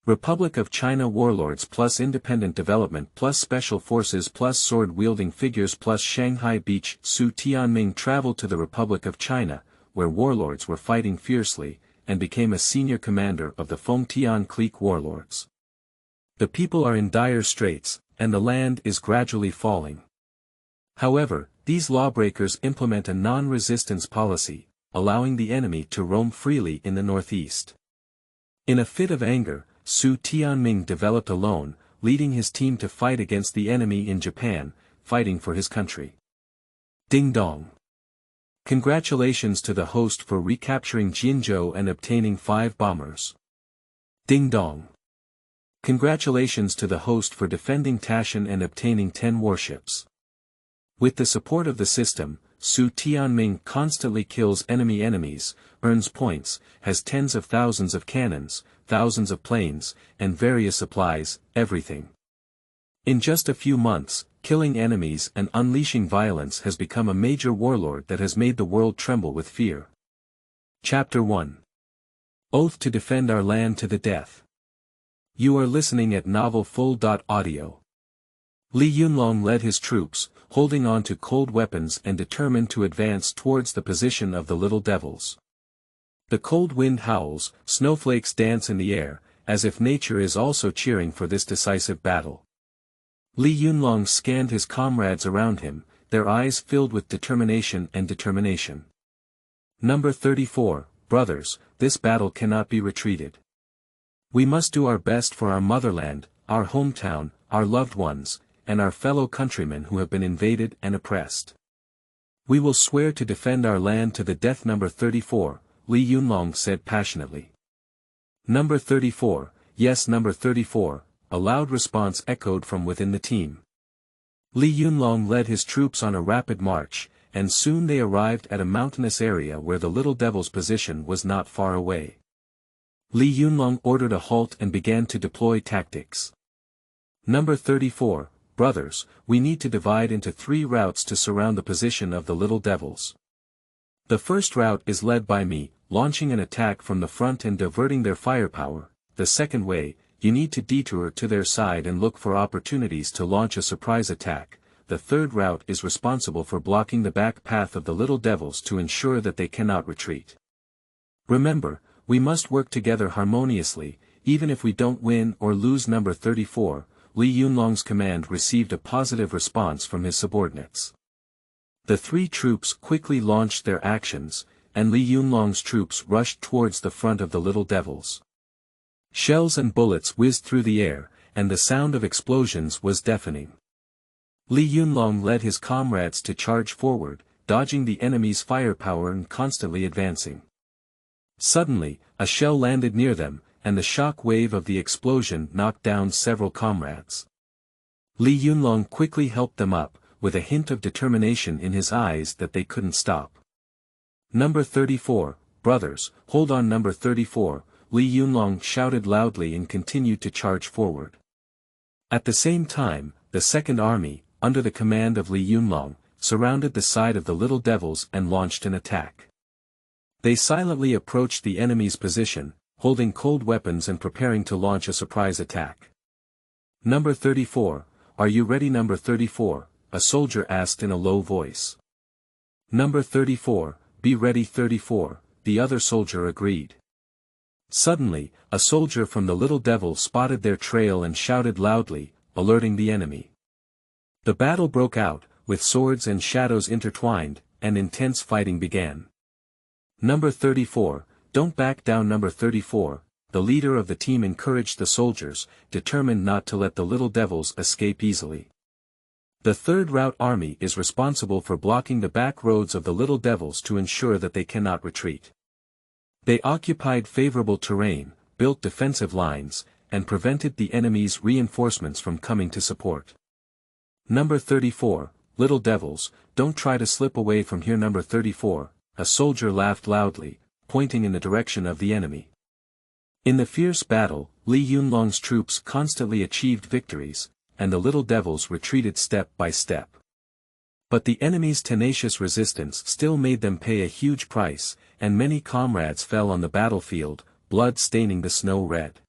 Republic of China warlords plus independent development plus special forces plus sword wielding figures plus Shanghai Beach Xu Tianming traveled to the Republic of China, where warlords were fighting fiercely, and became a senior commander of the Fengtian clique warlords. The people are in dire straits, and the land is gradually falling. However, these lawbreakers implement a non-resistance policy, allowing the enemy to roam freely in the northeast. In a fit of anger, Xu Tianming developed alone, leading his team to fight against the enemy in Japan, fighting for his country. Dingdong. Congratulations to the host for recapturing Jinzhou and obtaining 5 bombers. Dingdong. Congratulations to the host for defending Tashan and obtaining 10 warships. With the support of the system, Xu Tianming constantly kills enemies, earns points, has tens of thousands of cannons, thousands of planes, and various supplies, everything. In just a few months, killing enemies and unleashing violence has become a major warlord that has made the world tremble with fear. Chapter 1. Oath to defend our land to the death. You are listening at novelfull.audio. Li Yunlong led his troops, holding on to cold weapons and determined to advance towards the position of the Little Devils. The cold wind howls, snowflakes dance in the air, as if nature is also cheering for this decisive battle. Li Yunlong scanned his comrades around him, their eyes filled with determination. Number 34, brothers, this battle cannot be retreated. We must do our best for our motherland, our hometown, our loved ones, and our fellow countrymen who have been invaded and oppressed. We will swear to defend our land to the death. Number 34, Li Yunlong said passionately. Number 34, yes. Number 34, a loud response echoed from within the team. Li Yunlong led his troops on a rapid march, and soon they arrived at a mountainous area where the Little Devil's position was not far away. Li Yunlong ordered a halt and began to deploy tactics. Number 34, brothers, we need to divide into 3 routes to surround the position of the Little Devils. The first route is led by me, launching an attack from the front and diverting their firepower. The second way, you need to detour to their side and look for opportunities to launch a surprise attack. The third route is responsible for blocking the back path of the Little Devils to ensure that they cannot retreat. Remember, we must work together harmoniously, even if we don't win or lose. Number 34, Li Yunlong's command received a positive response from his subordinates. The 3 troops quickly launched their actions, and Li Yunlong's troops rushed towards the front of the Little Devils. Shells and bullets whizzed through the air, and the sound of explosions was deafening. Li Yunlong led his comrades to charge forward, dodging the enemy's firepower and constantly advancing. Suddenly, a shell landed near them, and the shock wave of the explosion knocked down several comrades. Li Yunlong quickly helped them up, with a hint of determination in his eyes that they couldn't stop. Number 34, brothers, hold on. Number 34, Li Yunlong shouted loudly and continued to charge forward. At the same time, the Second Army, under the command of Li Yunlong, surrounded the side of the Little Devils and launched an attack. They silently approached the enemy's position, holding cold weapons and preparing to launch a surprise attack. Number 34, are you ready? Number 34, a soldier asked in a low voice. Number 34, be ready. 34, the other soldier agreed. Suddenly, a soldier from the Little Devil spotted their trail and shouted loudly, alerting the enemy. The battle broke out, with swords and shadows intertwined, and intense fighting began. Number 34, don't back down. Number 34, the leader of the team encouraged the soldiers, determined not to let the Little Devils escape easily. The Third Route Army is responsible for blocking the back roads of the Little Devils to ensure that they cannot retreat. They occupied favorable terrain, built defensive lines, and prevented the enemy's reinforcements from coming to support. Number 34, Little Devils, don't try to slip away from here. Number 34, a soldier laughed loudly, pointing in the direction of the enemy. In the fierce battle, Li Yunlong's troops constantly achieved victories, and the Little Devils retreated step by step. But the enemy's tenacious resistance still made them pay a huge price, and many comrades fell on the battlefield, blood staining the snow red.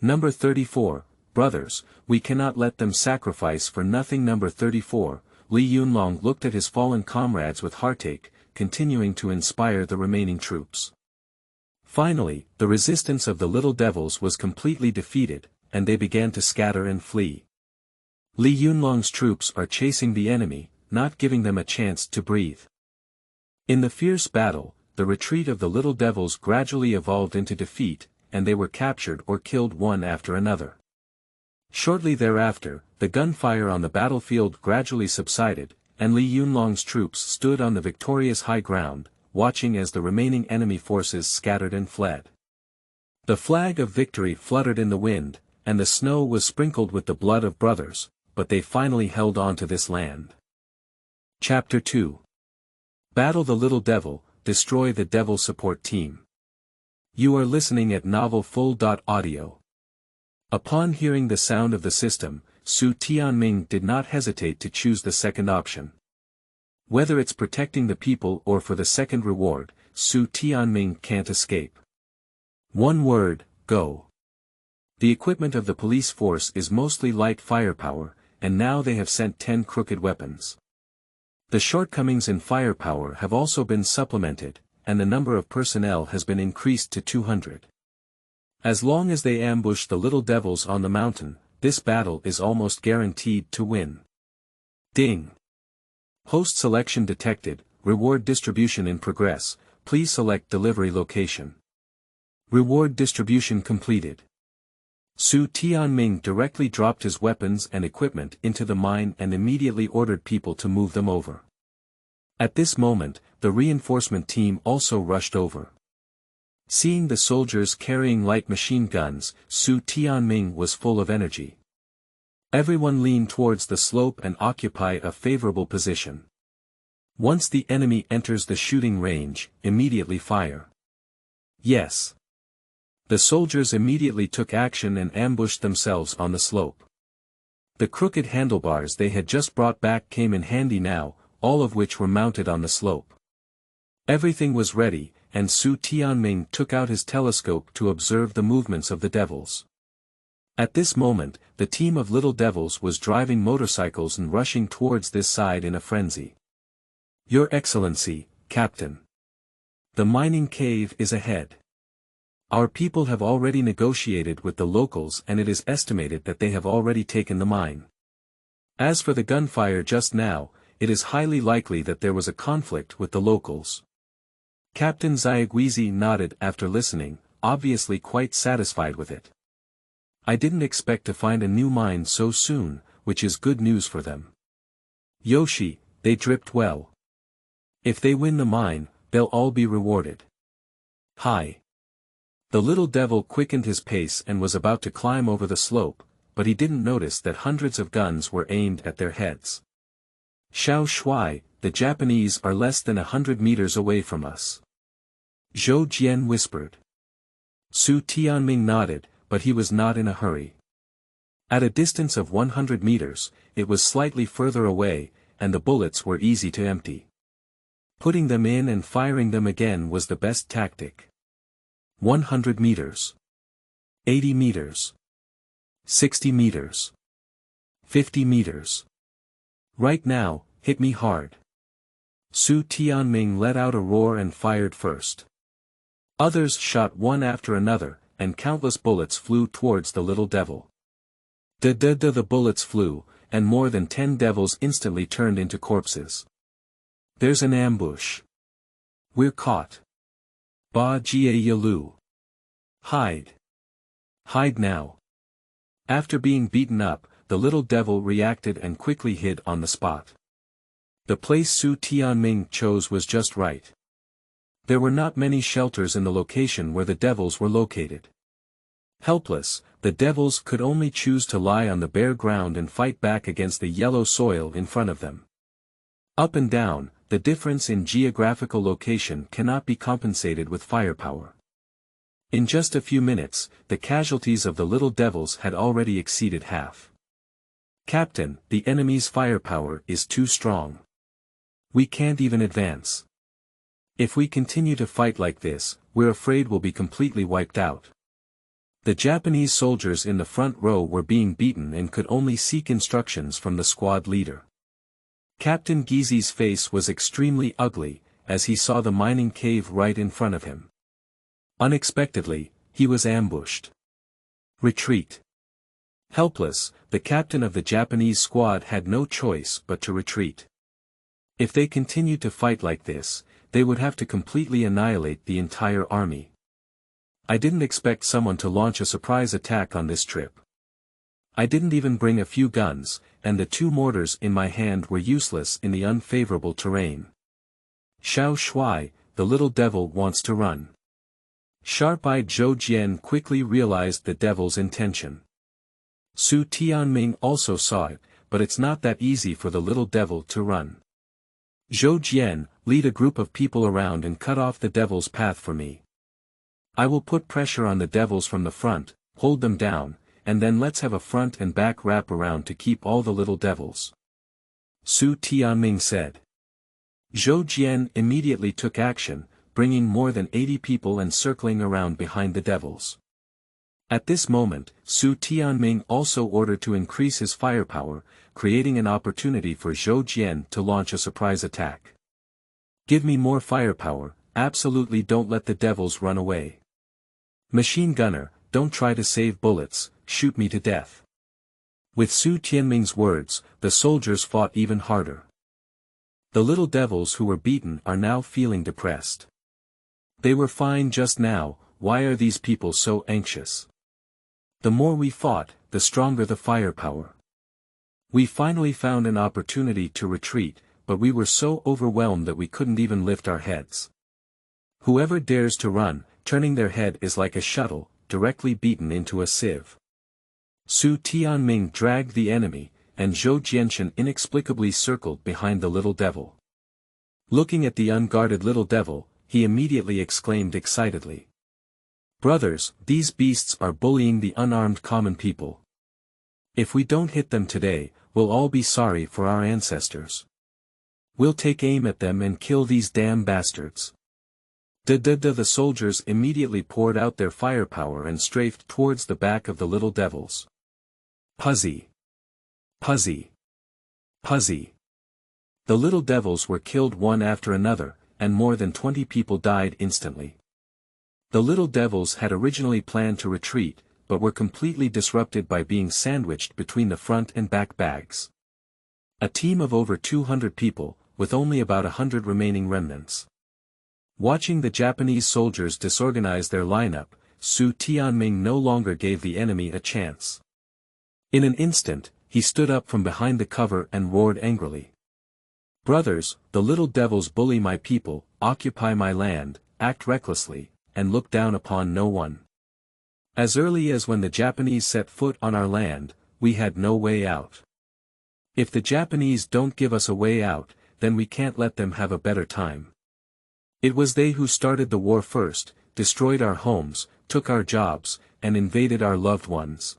Number 34, brothers, we cannot let them sacrifice for nothing. Number 34, Li Yunlong looked at his fallen comrades with heartache, continuing to inspire the remaining troops. Finally, the resistance of the little devils was completely defeated, and they began to scatter and flee. Li Yunlong's troops are chasing the enemy, not giving them a chance to breathe. In the fierce battle, the retreat of the little devils gradually evolved into defeat, and they were captured or killed one after another. Shortly thereafter, the gunfire on the battlefield gradually subsided, and Li Yunlong's troops stood on the victorious high ground, watching as the remaining enemy forces scattered and fled. The flag of victory fluttered in the wind, and the snow was sprinkled with the blood of brothers, but they finally held on to this land. Chapter 2. Battle the Little Devil, Destroy the Devil Support Team. You are listening at Novel Full.audio. Upon hearing the sound of the system, Xu Tianming did not hesitate to choose the second option. Whether it's protecting the people or for the second reward, Xu Tianming can't escape. One word, go. The equipment of the police force is mostly light firepower, and now they have sent 10 crooked weapons. The shortcomings in firepower have also been supplemented, and the number of personnel has been increased to 200. As long as they ambush the little devils on the mountain, this battle is almost guaranteed to win. Ding. Host selection detected, reward distribution in progress, please select delivery location. Reward distribution completed. Xu Tianming directly dropped his weapons and equipment into the mine and immediately ordered people to move them over. At this moment, the reinforcement team also rushed over. Seeing the soldiers carrying light machine guns, Xu Tianming was full of energy. Everyone lean towards the slope and occupy a favorable position. Once the enemy enters the shooting range, immediately fire. Yes. The soldiers immediately took action and ambushed themselves on the slope. The crooked handlebars they had just brought back came in handy now, all of which were mounted on the slope. Everything was ready, and Xu Tianming took out his telescope to observe the movements of the devils. At this moment, the team of little devils was driving motorcycles and rushing towards this side in a frenzy. Your Excellency, Captain. The mining cave is ahead. Our people have already negotiated with the locals and it is estimated that they have already taken the mine. As for the gunfire just now, it is highly likely that there was a conflict with the locals. Captain Xiaoguizi nodded after listening, obviously quite satisfied with it. I didn't expect to find a new mine so soon, which is good news for them. Yoshi, they dripped well. If they win the mine, they'll all be rewarded. Hi. The little devil quickened his pace and was about to climb over the slope, but he didn't notice that hundreds of guns were aimed at their heads. Xiao Shuai, the Japanese are less than 100 meters away from us. Zhou Jian whispered. Xu Tianming nodded, but he was not in a hurry. At a distance of 100 meters, it was slightly further away, and the bullets were easy to empty. Putting them in and firing them again was the best tactic. 100 meters. 80 meters. 60 meters. 50 meters. Right now, hit me hard. Xu Tianming let out a roar and fired first. Others shot one after another, and countless bullets flew towards the little devil. The bullets flew, and more than 10 devils instantly turned into corpses. There's an ambush. We're caught. Ba Jie Yalu. Hide. Hide now. After being beaten up, the little devil reacted and quickly hid on the spot. The place Xu Tianming chose was just right. There were not many shelters in the location where the devils were located. Helpless, the devils could only choose to lie on the bare ground and fight back against the yellow soil in front of them. Up and down, the difference in geographical location cannot be compensated with firepower. In just a few minutes, the casualties of the little devils had already exceeded half. Captain, the enemy's firepower is too strong. We can't even advance. If we continue to fight like this, we're afraid we'll be completely wiped out. The Japanese soldiers in the front row were being beaten and could only seek instructions from the squad leader. Captain Gizi's face was extremely ugly, as he saw the mining cave right in front of him. Unexpectedly, he was ambushed. Retreat. Helpless, the captain of the Japanese squad had no choice but to retreat. If they continued to fight like this, they would have to completely annihilate the entire army. I didn't expect someone to launch a surprise attack on this trip. I didn't even bring a few guns, and the 2 mortars in my hand were useless in the unfavorable terrain. Xiao Shuai, the little devil wants to run. Sharp-eyed Zhou Jian quickly realized the devil's intention. Xu Tianming also saw it, but it's not that easy for the little devil to run. Zhou Jian, lead a group of people around and cut off the devil's path for me. I will put pressure on the devils from the front, hold them down, and then let's have a front and back wrap around to keep all the little devils. Xu Tianming said. Zhou Jian immediately took action, bringing more than 80 people and circling around behind the devils. At this moment, Xu Tianming also ordered to increase his firepower, creating an opportunity for Zhou Jian to launch a surprise attack. Give me more firepower, absolutely don't let the devils run away. Machine gunner, don't try to save bullets, shoot me to death. With Xu Tianming's words, the soldiers fought even harder. The little devils who were beaten are now feeling depressed. They were fine just now, why are these people so anxious? The more we fought, the stronger the firepower. We finally found an opportunity to retreat, but we were so overwhelmed that we couldn't even lift our heads. Whoever dares to run, turning their head is like a shuttle, directly beaten into a sieve. Xu Tianming dragged the enemy, and Zhou Jianshan inexplicably circled behind the little devil. Looking at the unguarded little devil, he immediately exclaimed excitedly. Brothers, these beasts are bullying the unarmed common people. If we don't hit them today, we'll all be sorry for our ancestors. We'll take aim at them and kill these damn bastards. The soldiers immediately poured out their firepower and strafed towards the back of the little devils. Puzzy. Puzzy. Puzzy. The little devils were killed one after another, and more than 20 people died instantly. The little devils had originally planned to retreat, but were completely disrupted by being sandwiched between the front and back bags. A team of over 200 people, with only about 100 remaining remnants. Watching the Japanese soldiers disorganize their lineup, Xu Tianming no longer gave the enemy a chance. In an instant, he stood up from behind the cover and roared angrily. Brothers, the little devils bully my people, occupy my land, act recklessly, and look down upon no one. As early as when the Japanese set foot on our land, we had no way out. If the Japanese don't give us a way out, then we can't let them have a better time. It was they who started the war first, destroyed our homes, took our jobs, and invaded our loved ones.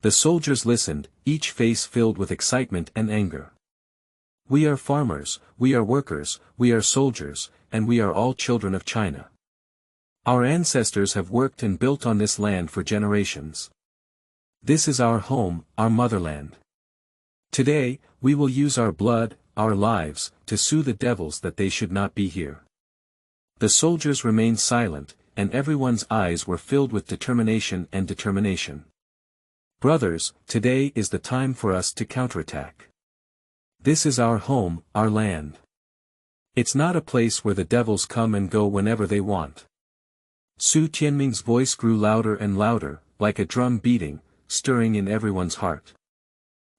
The soldiers listened, each face filled with excitement and anger. We are farmers, we are workers, we are soldiers, and we are all children of China. Our ancestors have worked and built on this land for generations. This is our home, our motherland. Today, we will use our blood, our lives, to sue the devils that they should not be here. The soldiers remained silent, and everyone's eyes were filled with determination and determination. Brothers, today is the time for us to counterattack. This is our home, our land. It's not a place where the devils come and go whenever they want. Xu Tianming's voice grew louder and louder, like a drum beating, stirring in everyone's heart.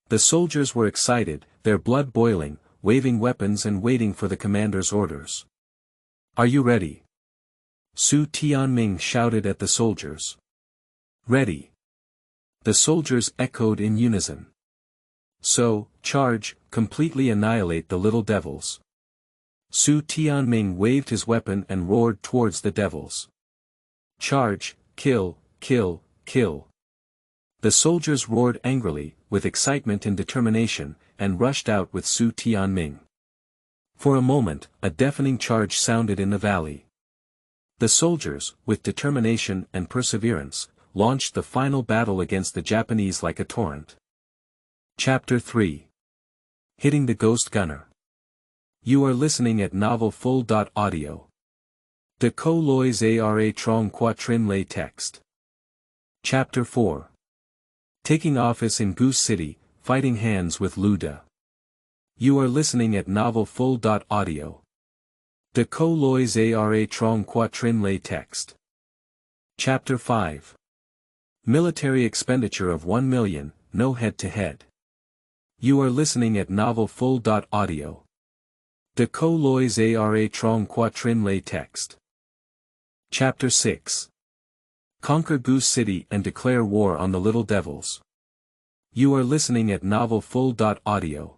The soldiers were excited, their blood boiling, waving weapons and waiting for the commander's orders. Are you ready? Xu Tianming shouted at the soldiers. Ready. The soldiers echoed in unison. So, charge, completely annihilate the little devils. Xu Tianming waved his weapon and roared towards the devils. Charge, kill, kill, kill. The soldiers roared angrily, with excitement and determination, and rushed out with Xu Tianming. For a moment, a deafening charge sounded in the valley. The soldiers, with determination and perseverance, launched the final battle against the Japanese like a torrent. Chapter 3. Hitting the Ghost Gunner. You are listening at novel full.audio. De co lois ara trong quatrin lay text. Chapter 4. Taking office in Goose City, fighting hands with Lu De. You are listening at novel full.audio. De co lois ara trong quatrin lay text. Chapter 5. Military expenditure of 1 million, no head-to-head. You are listening at novel full.audio. De co lois ara trong quatrin lay text. Chapter 6. Conquer Goose City and declare war on the Little Devils. You are listening at novel full.audio.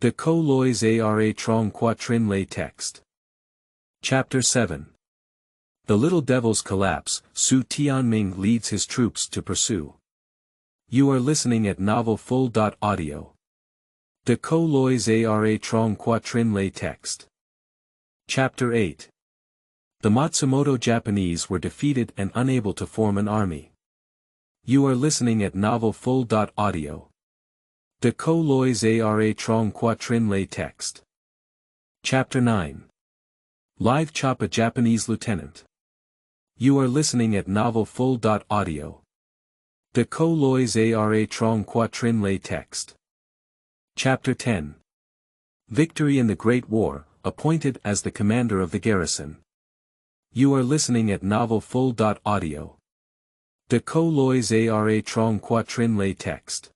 De co lois ara trong quatrin lay text. Chapter 7. The Little Devils collapse, Xu Tianming leads his troops to pursue. You are listening at novel full.audio. De co lois ara trong quatrin lay text. Chapter 8. The Matsumoto Japanese were defeated and unable to form an army. You are listening at novel full.audio. De co lois ara trong quatrin lay text. Chapter 9. Live chop a Japanese lieutenant. You are listening at novel full.audio. De co lois ara trong quatrin lay text. Chapter 10. Victory in the Great War, appointed as the commander of the Garrison. You are listening at novel full.audio. De co lois ara trong quatrin lay text.